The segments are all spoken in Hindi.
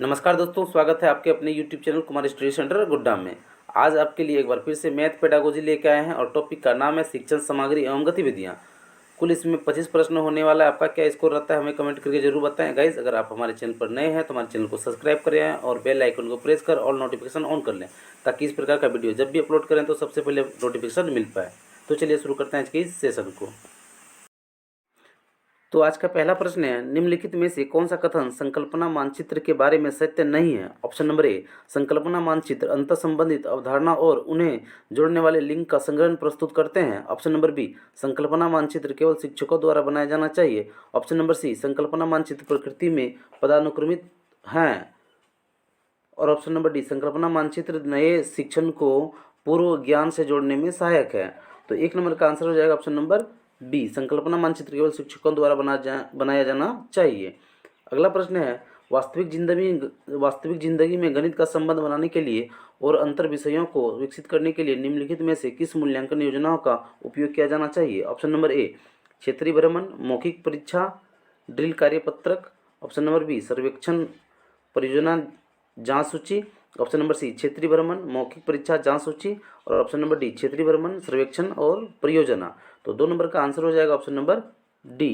नमस्कार दोस्तों, स्वागत है आपके अपने YouTube channel Kumar study centre गुड्डा में। आज आपके लिए एक बार फिर से मैथ पेडागोजी लेके आए हैं और टॉपिक का नाम है शिक्षण सामग्री एवं गतिविधियाँ। कुल इसमें 25 प्रश्न होने वाला है। आपका क्या स्कोर रहता है हमें कमेंट करके जरूर बताएं। गाइज, अगर आप हमारे चैनल पर नए हैं तो हमारे चैनल को सब्सक्राइब करें और बेल आइकन को प्रेस कर ऑल नोटिफिकेशन ऑन कर लें, ताकि इस प्रकार का वीडियो जब भी अपलोड करें तो सबसे पहले नोटिफिकेशन मिल पाए। तो चलिए शुरू करते हैं आज के इस सेशन को। तो आज का पहला प्रश्न है, निम्नलिखित में से कौन सा कथन संकल्पना मानचित्र के बारे में सत्य नहीं है। ऑप्शन नंबर ए, संकल्पना मानचित्र अंतर संबंधित अवधारणा और उन्हें जोड़ने वाले लिंक का संग्रह प्रस्तुत करते हैं। ऑप्शन नंबर बी, संकल्पना मानचित्र केवल शिक्षकों द्वारा बनाया जाना चाहिए। ऑप्शन नंबर सी, संकल्पना मानचित्र प्रकृति में पदानुक्रमित हैं। और ऑप्शन नंबर डी, संकल्पना मानचित्र नए शिक्षण को पूर्व ज्ञान से जोड़ने में सहायक है। तो एक नंबर का आंसर हो जाएगा ऑप्शन नंबर बी, संकल्पना मानचित्र केवल शिक्षकों द्वारा बनाया जाना चाहिए। अगला प्रश्न है, वास्तविक जिंदगी में गणित का संबंध बनाने के लिए और अंतर विषयों को विकसित करने के लिए निम्नलिखित में से किस मूल्यांकन योजनाओं का उपयोग किया जाना चाहिए। ऑप्शन नंबर ए, क्षेत्रीय भ्रमण, मौखिक परीक्षा, ड्रिल कार्यपत्रक। ऑप्शन नंबर बी, सर्वेक्षण परियोजना जांच सूची। ऑप्शन नंबर सी, क्षेत्रीय भ्रमण, मौखिक परीक्षा, जांच सूची। और ऑप्शन नंबर डी, क्षेत्रीय भ्रमण, सर्वेक्षण और परियोजना। तो 2 नंबर का आंसर हो जाएगा ऑप्शन नंबर डी,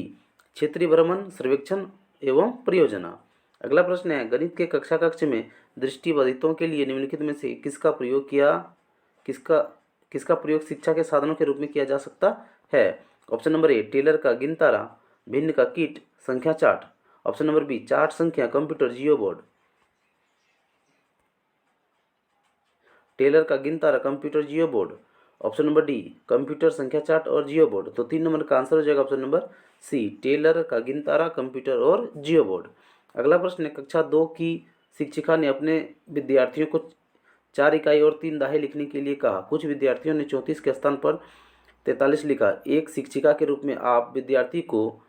क्षेत्रीय भ्रमण, सर्वेक्षण एवं परियोजना। अगला प्रश्न है, गणित के कक्षा कक्ष में दृष्टिबाधितों के लिए निम्नलिखित में से किसका प्रयोग शिक्षा के साधनों के रूप में किया जा सकता है। ऑप्शन नंबर ए, टेलर का गिनतारा, भिन्न का किट, संख्या chart. Option number B, chart संख्या, कंप्यूटर, जियो बोर्ड। टेलर का गिनतारा, कंप्यूटर, जियो board. Option number D, computer, संख्या चार्ट और जियो बोर्ड। तो 3 नंबर का आंसर हो जाएगा ऑप्शन नंबर सी, टेलर का गिनतारा, कंप्यूटर और जियो बोर्ड। अगला प्रश्न है, कक्षा 2 की शिक्षिका ने अपने विद्यार्थियों को 4 इकाई और 3 दाहे लिखने के लिए कहा। कुछ विद्यार्थियों ने 34 के स्थान पर 43 लिखा। एक शिक्षिका के रूप में आप विद्यार्थी को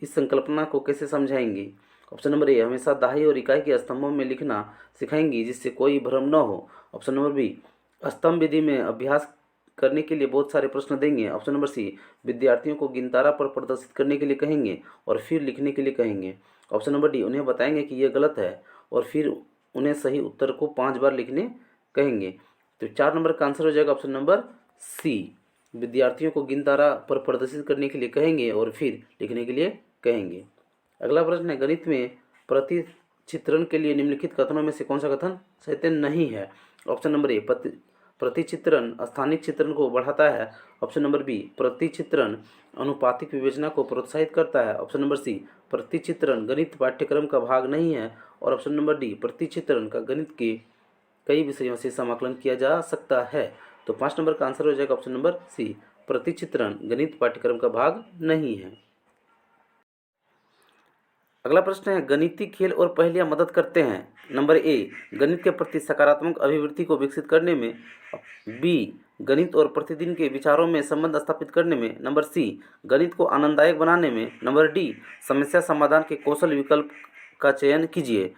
इस संकल्पना को कैसे समझाएंगे। ऑप्शन नंबर ए, हमेशा दाही और इकाई के स्तंभों में लिखना सिखाएंगी जिससे कोई भ्रम न हो। ऑप्शन नंबर बी, स्तंभ विधि में अभ्यास करने के लिए बहुत सारे प्रश्न देंगे। ऑप्शन नंबर सी, विद्यार्थियों को गिनतारा पर प्रदर्शित करने के लिए कहेंगे और फिर लिखने के लिए कहेंगे। ऑप्शन नंबर डी, उन्हें बताएंगे कि यह गलत है और फिर उन्हें सही उत्तर को 5 बार लिखने कहेंगे। तो 4 नंबर का आंसर हो जाएगा ऑप्शन नंबर सी, विद्यार्थियों को गिनतारा पर प्रदर्शित करने के लिए कहेंगे और फिर लिखने के लिए कहेंगे। अगला प्रश्न है, गणित में प्रतिचित्रण के लिए निम्नलिखित कथनों में से कौन सा कथन सत्य नहीं है। ऑप्शन नंबर ए, प्रतिचित्रण स्थानिक चित्रण को बढ़ाता है। ऑप्शन नंबर बी, प्रतिचित्रण अनुपातिक विवेचना को प्रोत्साहित करता है। ऑप्शन नंबर सी, प्रतिचित्रण गणित पाठ्यक्रम का भाग नहीं है। और ऑप्शन नंबर डी, प्रतिचित्रण का गणित के कई विषयों से समाकलन किया जा सकता है। तो 5 नंबर का आंसर हो जाएगा ऑप्शन नंबर सी, प्रतिचित्रण गणित पाठ्यक्रम का भाग नहीं है। अगला प्रश्न है, गणितीय खेल और पहेलियां मदद करते हैं। नंबर ए, गणित के प्रति सकारात्मक अभिवृत्ति को विकसित करने में। बी, गणित और प्रतिदिन के विचारों में संबंध स्थापित करने में। नंबर सी, गणित को आनंददायक बनाने में। नंबर डी, समस्या समाधान के कौशल विकल्प का चयन कीजिए।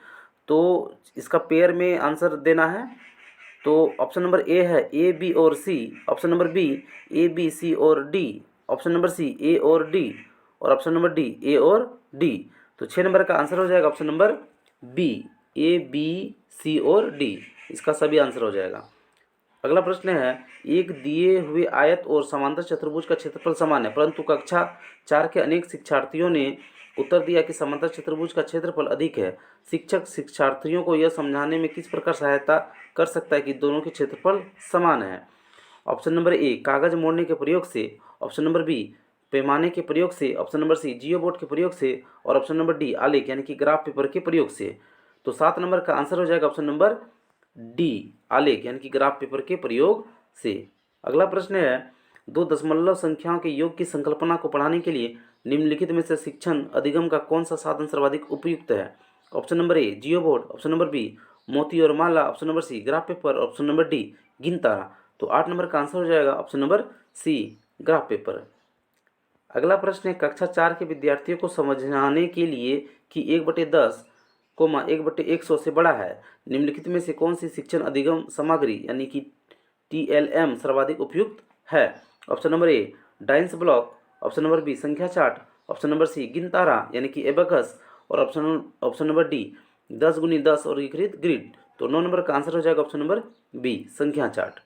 तो इसका पेयर में आंसर देना है। तो ऑप्शन नंबर ए है ए, बी और सी। ऑप्शन नंबर बी, ए, बी, सी और डी। ऑप्शन नंबर सी, ए और डी। और ऑप्शन नंबर डी, ए और डी। तो 6 नंबर का आंसर हो जाएगा ऑप्शन नंबर बी, ए, बी, सी और डी। इसका सभी आंसर हो जाएगा। अगला प्रश्न है, एक दिए हुए आयत और समांतर चतुर्भुज का क्षेत्रफल समान है, परंतु कक्षा 4 के अनेक शिक्षार्थियों ने उत्तर दिया कि समांतर चतुर्भुज का क्षेत्रफल अधिक है। शिक्षक शिक्षार्थियों को यह समझाने में किस प्रकार सहायता कर सकता है कि दोनों के क्षेत्रफल समान है। ऑप्शन नंबर ए, कागज मोड़ने के प्रयोग से। ऑप्शन नंबर बी, पैमाने के प्रयोग से। ऑप्शन नंबर सी, जियो बोर्ड के प्रयोग से। और ऑप्शन नंबर डी, आलेख यानी कि ग्राफ पेपर के प्रयोग से। तो 7 नंबर का आंसर हो जाएगा ऑप्शन नंबर डी, आलेख यानी कि ग्राफ पेपर के प्रयोग से। अगला प्रश्न है, 2 दशमलव संख्याओं के योग की संकल्पना को पढ़ाने के लिए निम्नलिखित में से शिक्षण अधिगम का कौन सा साधन सर्वाधिक उपयुक्त है। Option number A, Jio board. Option number B, मोती और माला। Option number C, graph paper. Option number D, गिनतारा। तो 8 नंबर का आंसर हो जाएगा option number C, graph paper. अगला प्रश्न है, कक्षा 4 के विद्यार्थियों को समझाने के लिए कि 1/10, 1/100 से बड़ा है, निम्नलिखित में से कौन सी शिक्षण अधिगम सामग्री यानी कि TLM सर्वाधिक उपयुक्त है। Option number A, Dienes block. Option number B, संख्या चार्ट। ऑप्शन नंबर सी, गिनतारा यानी कि एबेकस। और ऑप्शन नंबर डी, 10 गुनी 10 और विपरीत ग्रिड। तो 9 नंबर का आंसर हो जाएगा ऑप्शन नंबर बी, संख्या चार्ट।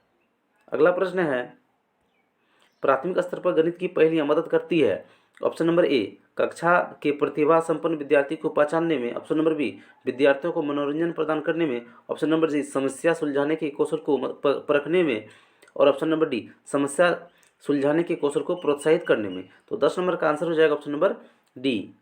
अगला प्रश्न है, प्राथमिक स्तर पर गणित की पहेलियां मदद करती है। ऑप्शन नंबर ए, कक्षा के प्रतिभा संपन्न विद्यार्थी को पहचानने में। ऑप्शन नंबर बी, विद्यार्थियों को मनोरंजन प्रदान करने में। ऑप्शन नंबर सी, समस्या सुलझाने के कौशल को परखने में। और ऑप्शन नंबर डी, समस्या सुलझाने के कौशल को प्रोत्साहित करने में। तो 10 नंबर का आंसर हो जाएगा ऑप्शन नंबर डी,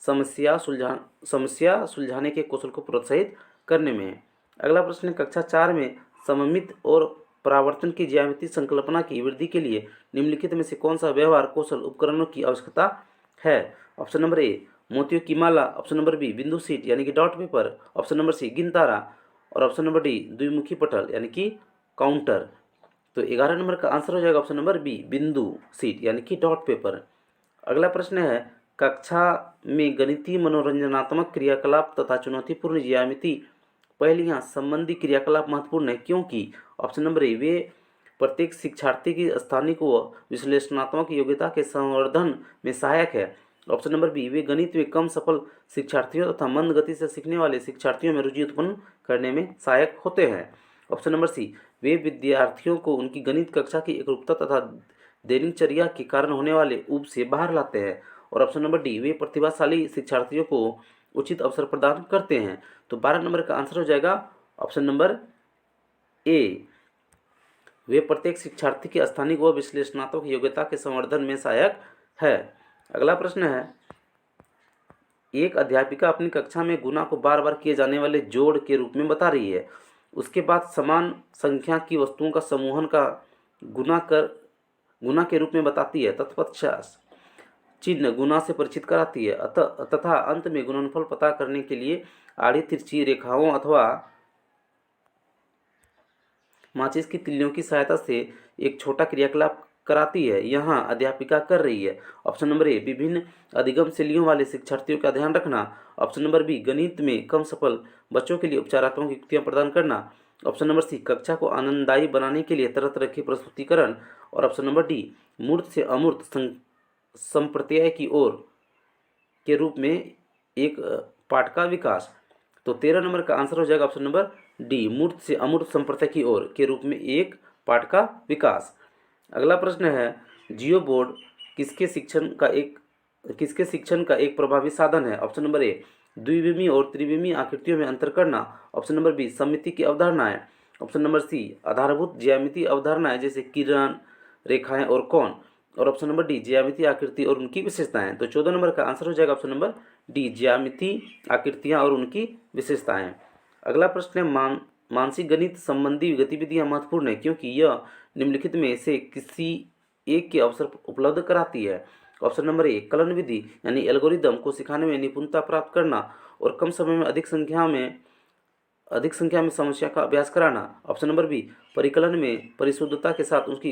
समस्या सुलझाने के कौशल को प्रोत्साहित करने में। अगला प्रश्न है, कक्षा 4 में सममित और परावर्तन की ज्यामितीय संकल्पना की वृद्धि के लिए निम्नलिखित में से कौन सा व्यवहार कौशल उपकरणों की आवश्यकता है। ऑप्शन नंबर ए, मोतियों की माला। ऑप्शन नंबर बी, बिंदु सीट यानी कि dot paper. Option number C, गिनतारा। और ऑप्शन नंबर डी, द्विमुखी पटल यानी कि काउंटर। तो 11 नंबर का आंसर हो जाएगा ऑप्शन नंबर बी, बिंदु सीट यानी कि डॉट पेपर। अगला प्रश्न है, कक्षा में गणितीय मनोरंजनात्मक क्रियाकलाप तथा चुनौतीपूर्ण ज्यामिति पहेलियां संबंधी क्रियाकलाप महत्वपूर्ण है क्योंकि। ऑप्शन नंबर ए, वे प्रत्येक शिक्षार्थी की स्थानिक व विश्लेषणात्मक योग्यता के संवर्धन में सहायक है। ऑप्शन नंबर बी, वे गणित में कम सफल शिक्षार्थियों तथा मंद गति से सीखने वाले शिक्षार्थियों में रुचि उत्पन्न करने में सहायक होते हैं। ऑप्शन नंबर सी, वे विद्यार्थियों को उनकी गणित कक्षा की एकरूपता तथा दिनचर्या के कारण होने वाले ऊब से बाहर लाते हैं। और ऑप्शन नंबर डी, वे प्रतिभाशाली शिक्षार्थियों को उचित अवसर प्रदान करते हैं। तो 12 नंबर का आंसर हो जाएगा ऑप्शन नंबर ए, वे प्रत्येक शिक्षार्थी की स्थानिक व विश्लेषणात्मक योग्यता के संवर्धन में सहायक है। अगला प्रश्न है, एक अध्यापिका अपनी कक्षा में गुणा को बार बार किए जाने वाले जोड़ के रूप में बता रही है। उसके बाद समान संख्या की वस्तुओं का समूहन का गुणा के रूप में बताती है। तत्पश्चात चिन्ह गुणा से परिचित कराती है तथा अंत में गुणनफल पता करने के लिए आड़ी तिरछी रेखाओं अथवा माचिस की तिल्लियों की सहायता से एक छोटा क्रियाकलाप कराती है। यहाँ अध्यापिका कर रही है। ऑप्शन नंबर ए, विभिन्न अधिगम शैलियों वाले शिक्षार्थियों का ध्यान रखना। ऑप्शन नंबर बी, गणित में कम सफल बच्चों के लिए उपचारात्मक युक्तियाँ प्रदान करना। ऑप्शन नंबर सी, कक्षा को आनंददायी बनाने के लिए तरह तरह के प्रस्तुतिकरण। और ऑप्शन नंबर डी, मूर्त से अमूर्त संप्रत्यय की ओर के रूप में एक पाठ का विकास। तो 13 नंबर का आंसर हो जाएगा ऑप्शन नंबर डी, मूर्त से अमूर्त संप्रत्यय की ओर के रूप में एक पाठ का विकास। अगला प्रश्न है, जियो बोर्ड किसके शिक्षण का एक प्रभावी साधन है। ऑप्शन नंबर ए, द्विविमीय और त्रिविमीय आकृतियों में अंतर करना। ऑप्शन नंबर बी, सममिति की अवधारणाएं। ऑप्शन नंबर सी, आधारभूत ज्यामितीय अवधारणाएं जैसे किरण, रेखाएं और कोण। और ऑप्शन नंबर डी, ज्यामितीय आकृति और उनकी विशेषताएं। तो 14 नंबर का आंसर हो जाएगा ऑप्शन नंबर डी, ज्यामितीय आकृतियां और उनकी विशेषताएं। अगला प्रश्न है, मानसिक गणित संबंधी गतिविधियां महत्वपूर्ण है क्योंकि यह निम्नलिखित में से किसी एक के अवसर उपलब्ध कराती है। ऑप्शन नंबर ए, कलन विधि यानी एल्गोरिदम को सिखाने में निपुणता प्राप्त करना और कम समय में अधिक संख्या में समस्या का अभ्यास कराना। ऑप्शन नंबर बी, परिकलन में परिशुद्धता के साथ उसकी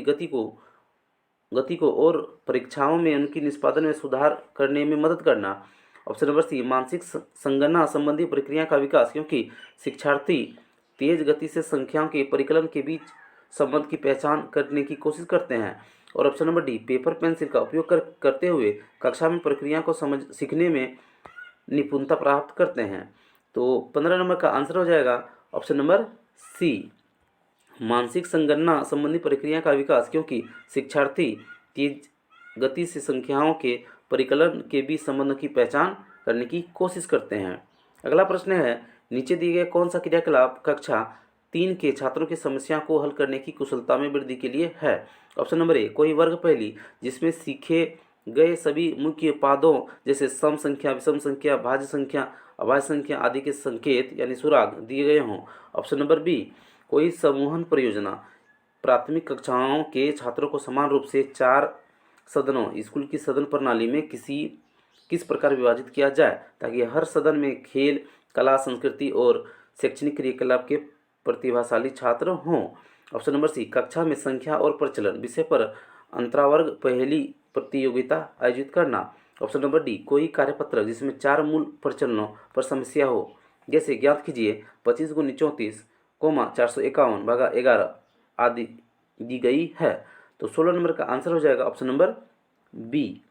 गति को और परीक्षाओं में उनकी निष्पादन में सुधार करने में मदद करना। ऑप्शन नंबर सी, मानसिक संगणना संबंधी प्रक्रिया का विकास क्योंकि शिक्षार्थी तेज गति से संख्याओं के परिकलन के बीच संबंध की पहचान करने की कोशिश करते हैं। और option number D, paper pencil का उपयोग करते हुए कक्षा में प्रक्रिया को सीखने में निपुणता प्राप्त करते हैं। तो 15 नंबर का आंसर हो जाएगा ऑप्शन नंबर सी, मानसिक संगणना संबंधी प्रक्रिया का विकास क्योंकि शिक्षार्थी तेज गति से संख्याओं के परिकलन के बीच संबंधों की पहचान करने की कोशिश करते हैं। अगला प्रश्न है, नीचे दिए गए कौन सा क्रियाकलाप कक्षा 3 के छात्रों की समस्या को हल करने की कुशलता में वृद्धि के लिए है। ऑप्शन नंबर ए, कोई वर्ग पहेली जिसमें सीखे गए सभी मुख्य पादों जैसे सम संख्या, विषम संख्या, भाज्य संख्या, अभाज्य संख्या आदि के संकेत यानी सुराग दिए गए हों। ऑप्शन नंबर बी, कोई समूहन परियोजना प्राथमिक कक्षाओं के छात्रों को समान रूप से 4 सदनों स्कूल की सदन प्रणाली में किस प्रकार विभाजित किया जाए ताकि हर सदन में खेल, कला, संस्कृति और शैक्षणिक क्रियाकलाप के प्रतिभाशाली छात्र हों। ऑप्शन नंबर सी, कक्षा में संख्या और प्रचलन विषय पर अंतरावर्ग पहेली प्रतियोगिता आयोजित करना। ऑप्शन नंबर डी, कोई कार्यपत्र जिसमें 4 मूल प्रचलनों पर समस्या हो जैसे ज्ञात कीजिए 25 × 34, 451 भागा 11 आदि दी गई है। तो 16 नंबर का आंसर हो जाएगा ऑप्शन नंबर बी,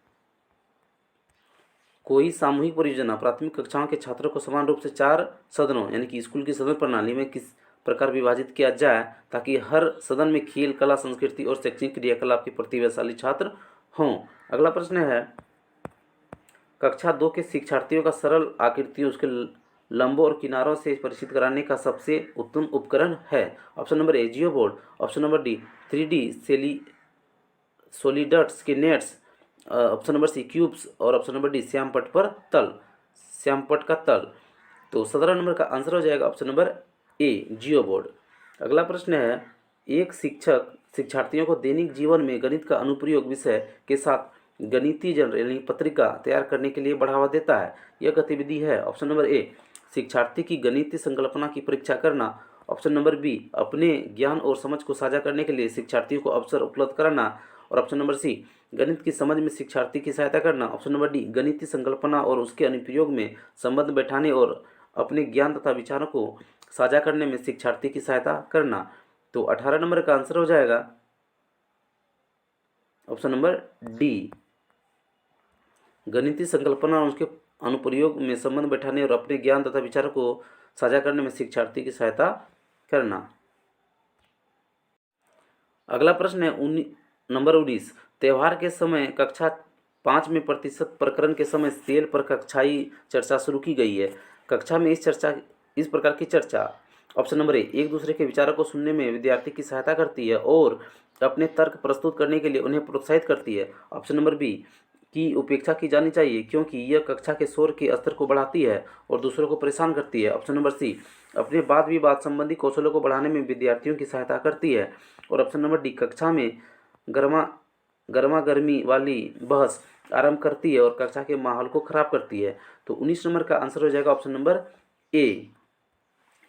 कोई सामूहिक परियोजना प्राथमिक कक्षाओं के छात्रों को समान रूप से 4 सदनों यानी कि स्कूल की सदन प्रणाली में किस प्रकार विभाजित किया जाए ताकि हर सदन में खेल, कला, संस्कृति और शैक्षणिक क्रियाकलाप के प्रतिभाशाली छात्र हों। अगला प्रश्न है, कक्षा 2 के शिक्षार्थियों का सरल आकृतियों, उसके लंबों और किनारों से परिचित कराने का सबसे उत्तम उपकरण है। Option number A Jio board, option number D 3D solids के nets, option number C cubes और ऑप्शन नंबर डी श्यामपट्ट पर तल, श्यामपट्ट का तल। तो 17 नंबर का आंसर हो जाएगा option number A Jio board. अगला प्रश्न है, एक शिक्षक शिक्षार्थियों को दैनिक जीवन में गणित का अनुप्रयोग विषय के साथ गणितीय जर्नल यानी पत्रिका तैयार करने के लिए बढ़ावा देता है। यह गतिविधि है ऑप्शन नंबर ए शिक्षार्थी की गणितीय संकल्पना की परीक्षा करना, ऑप्शन नंबर बी अपने ज्ञान और समझ को साझा करने के लिए शिक्षार्थियों को अवसर उपलब्ध कराना, और ऑप्शन नंबर सी गणित की समझ में शिक्षार्थी की सहायता करना, ऑप्शन नंबर डी गणितीय संकल्पना और उसके अनुप्रयोग में संबंध बैठाने और अपने ज्ञान तथा विचारों को साझा करने में शिक्षार्थी की सहायता करना। तो 18 नंबर का आंसर हो जाएगा ऑप्शन नंबर डी गणितीय संकल्पना और उसके अनुप्रयोग में संबंध बैठाने और अपने ज्ञान तथा विचारों को साझा करने में शिक्षार्थी की सहायता करना। अगला प्रश्न है नंबर 19, त्यौहार के समय कक्षा 5 में प्रतिशत प्रकरण के समय सेल पर कक्षाई चर्चा शुरू की गई है। कक्षा में इस प्रकार की चर्चा ऑप्शन नंबर ए एक दूसरे के विचारों को सुनने में विद्यार्थी की सहायता करती है और अपने तर्क प्रस्तुत करने के लिए उन्हें प्रोत्साहित करती है। ऑप्शन नंबर बी की उपेक्षा की जानी चाहिए क्योंकि यह कक्षा के शोर के स्तर को बढ़ाती है और दूसरों को परेशान करती है। ऑप्शन नंबर सी अपने वाद विवाद संबंधी कौशलों को बढ़ाने में विद्यार्थियों की सहायता करती है, और ऑप्शन नंबर डी कक्षा में गर्मा गर्मी वाली बहस आरंभ करती है और कक्षा के माहौल को खराब करती है। तो 19 नंबर का आंसर हो जाएगा ऑप्शन नंबर ए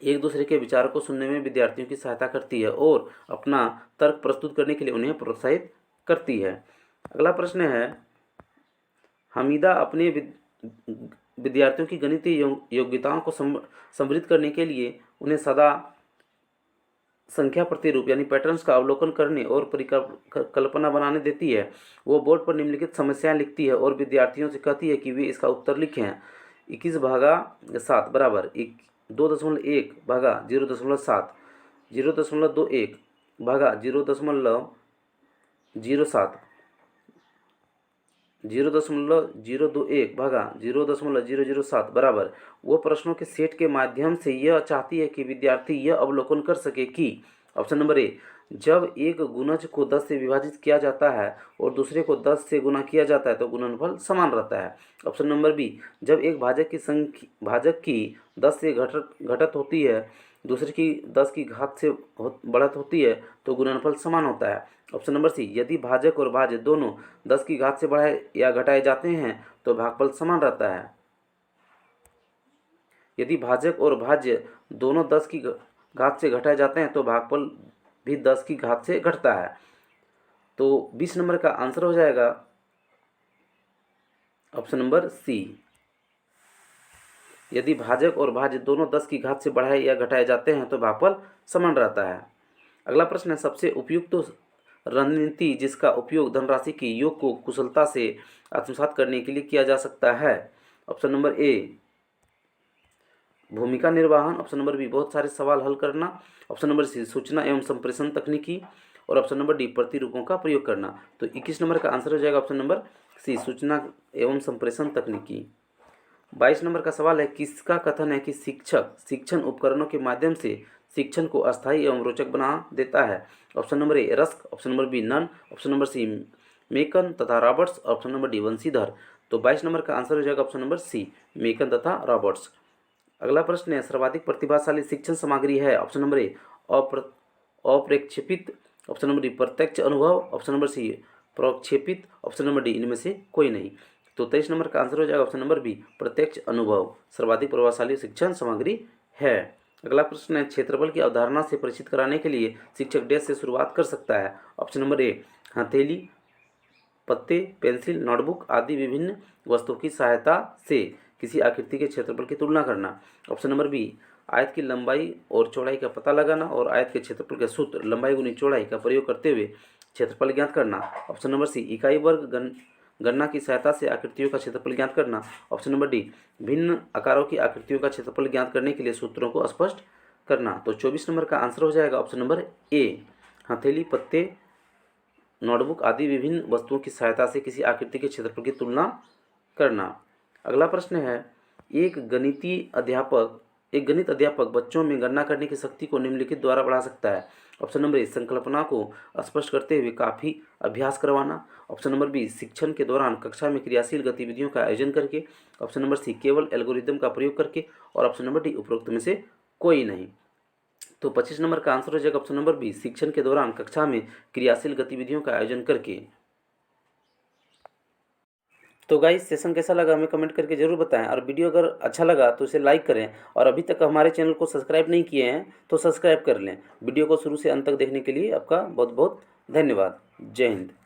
एक दूसरे के विचारों को सुनने में विद्यार्थियों की सहायता करती है और अपना तर्क प्रस्तुत करने के लिए उन्हें प्रोत्साहित करती है। अगला प्रश्न है, हमीदा अपने विद्यार्थियों की गणितीय योग्यताओं को समृद्ध करने के लिए उन्हें सदा संख्या प्रतिरूप यानी पैटर्न्स का अवलोकन करने और परिकल्पना बनाने देती है। वो बोर्ड पर निम्नलिखित समस्याएं लिखती है और विद्यार्थियों से कहती है कि वे इसका उत्तर लिखें। 21/7 बराबर 2.1 भागा 0.7, 0.21 भागा 0.07, 0.021 भागा 0.007 बराबर वो प्रश्नों के सेट के माध्यम से यह चाहती है कि विद्यार्थी यह अवलोकन कर सके कि ऑप्शन नंबर ए जब एक गुणज को 10 से विभाजित किया जाता है और दूसरे को 10 से गुना किया जाता है तो गुणनफल समान रहता है। ऑप्शन नंबर बी जब एक भाजक की 10 से घटत होती है दूसरे की 10 की घात से बढ़त होती है तो गुणनफल समान होता है। ऑप्शन नंबर सी यदि भाजक और भाज्य दोनों 10 की घात से बढ़ाए या घटाए जाते हैं तो भागफल समान रहता है। यदि भाजक और भाज्य दोनों 10 की घात से घटाए जाते हैं तो भागफल भी 10 की घात से घटता है। तो 20 नंबर का आंसर हो जाएगा ऑप्शन नंबर सी यदि भाजक और भाज्य दोनों 10 की घात से बढ़ाए या घटाए जाते हैं तो भागफल समान रहता है। अगला प्रश्न है, सबसे उपयुक्त रणनीति जिसका उपयोग धनराशि के योग को कुशलता से आत्मसात करने के लिए किया जा सकता है। ऑप्शन नंबर ए भूमिका निर्वाहन, ऑप्शन नंबर बी बहुत सारे सवाल हल करना, ऑप्शन नंबर सी सूचना एवं संप्रेषण तकनीकी, और ऑप्शन नंबर डी प्रतिरूपों का प्रयोग करना। तो 21 नंबर का आंसर हो जाएगा ऑप्शन नंबर सी सूचना एवं संप्रेषण तकनीकी। 22 नंबर का सवाल है, किसका कथन है कि शिक्षक शिक्षण उपकरणों के माध्यम से शिक्षण को अस्थायी एवं रोचक बना देता है। Option number A Rusk, option number B Nunn, option number C मेकन तथा Roberts, option number D Banshidhar. तो 22 नंबर का आंसर हो जाएगा ऑप्शन नंबर सी मेकन तथा रॉबर्ट्स। अगला प्रश्न है, सर्वाधिक प्रतिभाशाली शिक्षण सामग्री है। ऑप्शन नंबर ए अप्रक्षेपित, ऑप्शन नंबर डी प्रत्यक्ष अनुभव, ऑप्शन नंबर सी प्रक्षेपित, ऑप्शन नंबर डी इनमें से कोई नहीं। तो 23 नंबर का आंसर हो जाएगा ऑप्शन नंबर बी प्रत्यक्ष अनुभव सर्वाधिक प्रभावशाली शिक्षण सामग्री है। अगला प्रश्न है, क्षेत्रफल की अवधारणा से परिचित कराने के लिए शिक्षक डैश से शुरुआत कर सकता है। ऑप्शन नंबर ए हथेली, पत्ते, पेंसिल, नोटबुक आदि विभिन्न वस्तुओं की सहायता से किसी आकृति के क्षेत्रफल की तुलना करना। ऑप्शन नंबर बी आयत की लंबाई और चौड़ाई का पता लगाना और आयत के क्षेत्रफल के सूत्र लंबाई गुनी चौड़ाई का प्रयोग करते हुए क्षेत्रफल ज्ञात करना। ऑप्शन नंबर सी इकाई वर्ग गणना की सहायता से आकृतियों का क्षेत्रफल ज्ञात करना। ऑप्शन नंबर डी, भिन्न आकारों की आकृतियों का क्षेत्रफल ज्ञात करने के लिए सूत्रों को स्पष्ट करना। तो 24 नंबर का आंसर हो जाएगा ऑप्शन नंबर ए, हथेली, पत्ते, नोटबुक आदि विभिन्न वस्तुओं की सहायता से किसी आकृति के क्षेत्रफल की तुलना करना। अगला प्रश्न है, एक गणित अध्यापक बच्चों में गणना करने की शक्ति को निम्नलिखित द्वारा बढ़ा सकता है। ऑप्शन नंबर ए, संकल्पना को स्पष्ट करते हुए काफ़ी अभ्यास करवाना। ऑप्शन नंबर बी, शिक्षण के दौरान कक्षा में क्रियाशील गतिविधियों का आयोजन करके। ऑप्शन नंबर सी, केवल एल्गोरिदम का प्रयोग करके। और ऑप्शन नंबर डी, उपरोक्त में से कोई नहीं। तो 25 नंबर का आंसर हो जाएगा ऑप्शन नंबर बी, शिक्षण के दौरान कक्षा में क्रियाशील गतिविधियों का आयोजन करके। तो गाइस, सेशन कैसा लगा हमें कमेंट करके जरूर बताएं, और वीडियो अगर अच्छा लगा तो इसे लाइक करें, और अभी तक हमारे चैनल को सब्सक्राइब नहीं किए हैं तो सब्सक्राइब कर लें। वीडियो को शुरू से अंत तक देखने के लिए आपका बहुत बहुत धन्यवाद। जय हिंद।